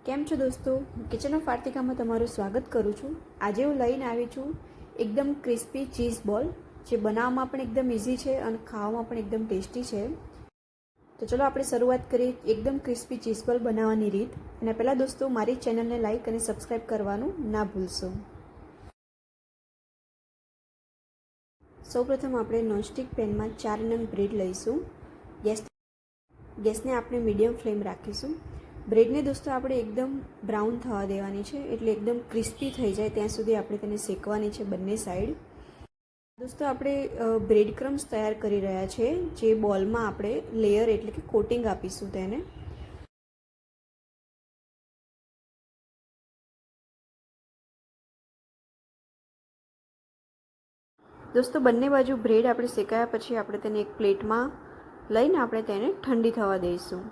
કેમ છો દોસ્તો? કિચન ઓફ આર્તિકામાં તમારું સ્વાગત કરું છું. આજે હું લઈને આવી છું એકદમ ક્રિસ્પી ચીઝ બોલ, જે બનાવવામાં પણ એકદમ ઇઝી છે અને ખાવામાં પણ એકદમ ટેસ્ટી છે. તો ચલો આપણે શરૂઆત કરીએ એકદમ ક્રિસ્પી ચીઝ બોલ બનાવવાની રીત. અને પહેલાં દોસ્તો મારી ચેનલને લાઇક અને સબસ્ક્રાઈબ કરવાનું ના ભૂલશો. સૌપ્રથમ આપણે નોનસ્ટિક પેનમાં 4 નંગ બ્રેડ લઈશું. ગેસને આપણે મીડિયમ ફ્લેમ રાખીશું. બ્રેડને દોસ્તો આપણે એકદમ બ્રાઉન થવા દેવાની છે, એટલે એકદમ ક્રિસ્પી થઈ જાય ત્યાં સુધી આપણે તેને શેકવાની છે બંને સાઈડ. દોસ્તો આપણે બ્રેડ ક્રમ્સ તૈયાર કરી રહ્યા છે, જે બોલમાં આપણે લેયર એટલે કે કોટિંગ આપીશું તેને. દોસ્તો બંને બાજુ બ્રેડ આપણે શેકાયા પછી આપણે તેને એક પ્લેટમાં લઈને આપણે તેને ઠંડી થવા દઈશું.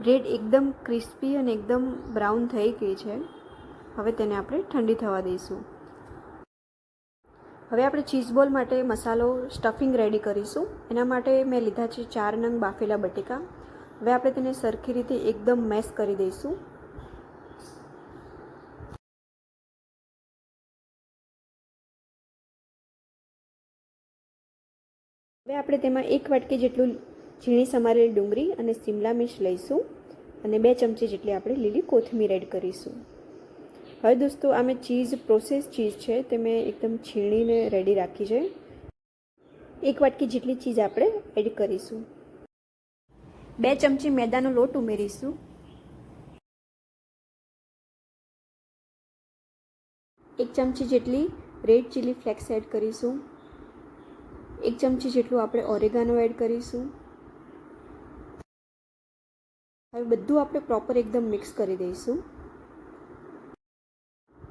બ્રેડ એકદમ ક્રિસ્પી અને એકદમ બ્રાઉન થઈ ગઈ છે. હવે તેને આપણે ઠંડી થવા દઈશું. હવે આપણે ચીઝ બોલ માટે મસાલો સ્ટફિંગ રેડી કરીશું. એના માટે મેં લીધા છે 4 નંગ બાફેલા બટેકા. હવે આપણે તેને સરખી રીતે એકદમ મેશ કરી દઈશું. હવે આપણે તેમાં 1 વાટકી જેટલું ઝીણી સમારેલી ડુંગળી અને શિમલા મિર્ચ લઈશું અને 2 ચમચી જેટલી આપણે લીલી કોથમીર એડ કરીશું. હવે દોસ્તો આ મેં ચીઝ પ્રોસેસ ચીઝ છે તે મેં એકદમ છીણીને રેડી રાખી છે. 1 વાટકી જેટલી ચીઝ આપણે એડ કરીશું. 2 ચમચી મેદાનો લોટ ઉમેરીશું. 1 ચમચી જેટલી રેડ ચીલી ફ્લેક્સ એડ કરીશું. 1 ચમચી જેટલું આપણે ઓરેગાનો એડ કરીશું. હવે બધું આપણે પ્રોપર એકદમ મિક્સ કરી દઈશું.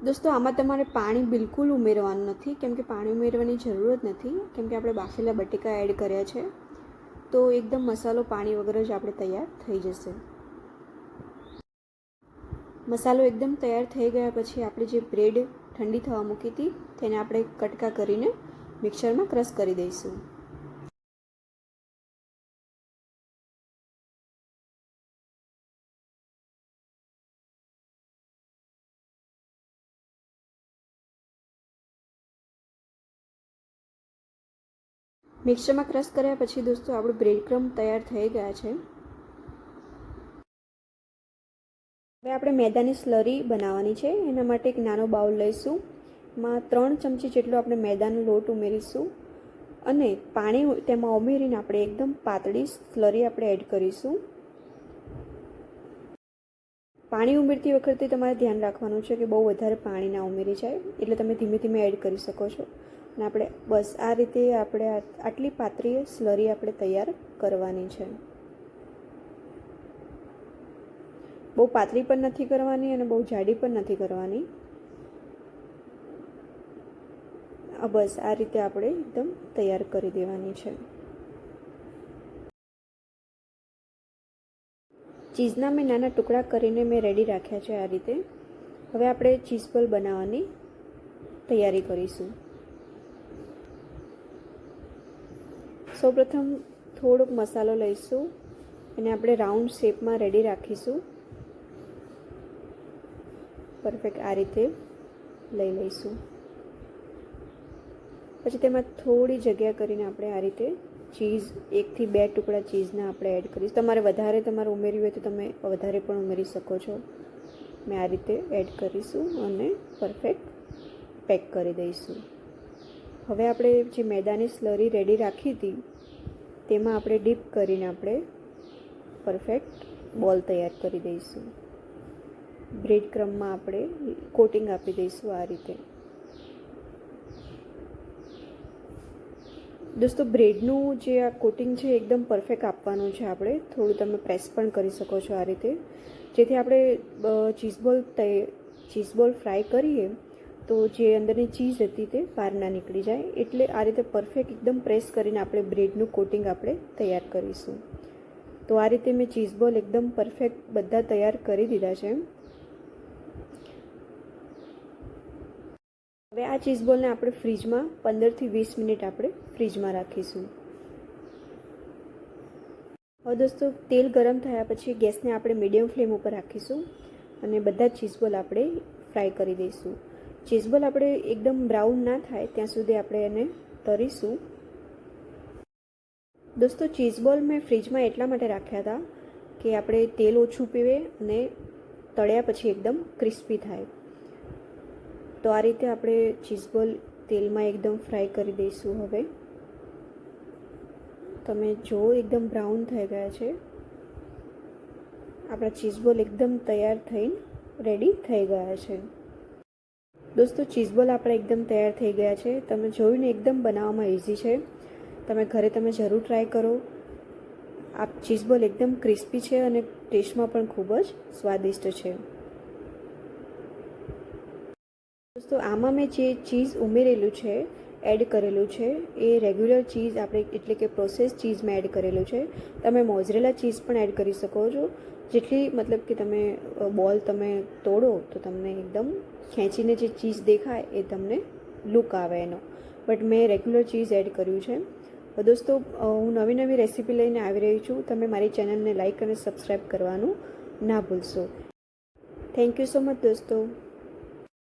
દોસ્તો આમાં તમારે પાણી બિલકુલ ઉમેરવાનું નથી, કેમ કે પાણી ઉમેરવાની જરૂર જ નથી, કેમ કે આપણે બાફેલા બટેકા એડ કર્યા છે. તો એકદમ મસાલો પાણી વગર જ આપણે તૈયાર થઈ જશે. મસાલો એકદમ તૈયાર થઈ ગયા પછી આપણે જે બ્રેડ ઠંડી થવા મૂકી હતી તેને આપણે કટકા કરીને મિક્સરમાં ક્રશ કરી દઈશું. મિક્સરમાં ક્રશ કર્યા પછી દોસ્તો આપણું બ્રેડ ક્રમ્બ તૈયાર થઈ ગયા છે. હવે આપણે મેદાની સ્લરી બનાવવાની છે. એના માટે એક નાનો બાઉલ લઈશું. એમાં 3 ચમચી જેટલો આપણે મેદાનો લોટ ઉમેરીશું અને પાણી તેમાં ઉમેરીને આપણે એકદમ પાતળી સ્લરી આપણે એડ કરીશું. પાણી ઉમેરતી વખતે તમારે ધ્યાન રાખવાનું છે કે બહુ વધારે પાણી ના ઉમેરી જાય, એટલે તમે ધીમે ધીમે એડ કરી શકો છો. અને આપણે બસ આ રીતે આપણે આટલી પાતળી સ્લરી આપણે તૈયાર કરવાની છે. બહુ પાતળી પણ નથી કરવાની અને બહુ જાડી પણ નથી કરવાની. બસ આ રીતે આપણે એકદમ તૈયાર કરી દેવાની છે. ચીઝના મેં નાના ટુકડા કરીને મેં રેડી રાખ્યા છે આ રીતે. હવે આપણે ચીઝ બોલ બનાવવાની તૈયારી કરીશું. સૌપ્રથમ થોડોક મસાલો લઈશું અને આપણે રાઉન્ડ શેપમાં રેડી રાખીશું. પરફેક્ટ આ રીતે લઈ લઈશું. પછી તેમાં થોડી જગ્યા કરીને આપણે આ રીતે ચીઝ 1 થી 2 ટુકડા ચીઝના આપણે એડ કરીશું. તમારે વધારે તમારે ઉમેરવી હોય તો તમે વધારે પણ ઉમેરી શકો છો. મેં આ રીતે એડ કરીશું અને પરફેક્ટ પેક કરી દઈશું. હવે આપણે જે મેદાની સ્લરી રેડી રાખી હતી તેમાં આપણે ડીપ કરીને આપણે પરફેક્ટ બોલ તૈયાર કરી દઈશું. બ્રેડ ક્રમ્બમાં આપણે કોટિંગ આપી દઈશું આ રીતે. દોસ્તો બ્રેડનું જે આ કોટિંગ છે એકદમ પરફેક્ટ આપવાનું છે. આપણે થોડું તમે પ્રેસ પણ કરી શકો છો આ રીતે, જેથી આપણે ચીઝ બોલ ફ્રાય કરીએ તો જે અંદરની ચીઝ હતી તે બહાર ના નીકળી જાય. એટલે આ રીતે પરફેક્ટ એકદમ પ્રેસ કરીને આપણે બ્રેડનું કોટિંગ આપણે તૈયાર કરીશું. તો આ રીતે મેં ચીઝ બોલ એકદમ પરફેક્ટ બધા તૈયાર કરી દીધા છે. હવે આ ચીઝ બોલને આપણે ફ્રીજમાં 15 થી 20 મિનિટ આપણે ફ્રીજમાં રાખીશું. હવે દોસ્તો તેલ ગરમ થયા પછી ગેસને આપણે મીડિયમ ફ્લેમ ઉપર રાખીશું અને બધા ચીઝ બોલ આપણે ફ્રાય કરી દઈશું. ચીઝ બોલ આપણે એકદમ બ્રાઉન ના થાય ત્યાં સુધી આપણે એને તળીશું. દોસ્તો ચીઝ બોલ મેં ફ્રીજમાં એટલા માટે રાખ્યા હતા કે આપણે તેલ ઓછું પીવે અને તળ્યા પછી એકદમ ક્રિસ્પી થાય. તો આ રીતે આપણે ચીઝ બોલ તેલમાં એકદમ ફ્રાય કરી દઈશું. હવે તમે જો એકદમ બ્રાઉન થઈ ગયા છે. આપણા ચીઝ બોલ એકદમ તૈયાર થઈને રેડી થઈ ગયા છે. દોસ્તો ચીઝ બોલ આપણા એકદમ તૈયાર થઈ ગયા છે. તમે જોયું ને એકદમ બનાવવામાં ઇઝી છે. તમે ઘરે જરૂર ટ્રાય કરો. આ ચીઝ બોલ એકદમ ક્રિસ્પી છે અને ટેસ્ટમાં પણ ખૂબ જ સ્વાદિષ્ટ છે. દોસ્તો આમાં મેં જે ચીઝ ઉમેરેલું છે, એડ કરેલું છે, એ રેગ્યુલર ચીઝ આપણે એટલે કે પ્રોસેસ ચીઝ મેં એડ કરેલું છે. તમે મોઝરેલા ચીઝ પણ એડ કરી શકો છો. જેટલી મતલબ કે તમે બોલ તમે તોડો તો તમને એકદમ ખેંચીને જે ચીઝ દેખાય એ તમને લુક આવે એનો. બટ મેં રેગ્યુલર ચીઝ એડ કર્યું છે. દોસ્તો હું નવી રેસીપી લઈને આવી રહી છું. તમે મારી ચેનલને લાઇક અને સબસ્ક્રાઈબ કરવાનું ના ભૂલશો. થેન્ક યુ સો મચ દોસ્તો.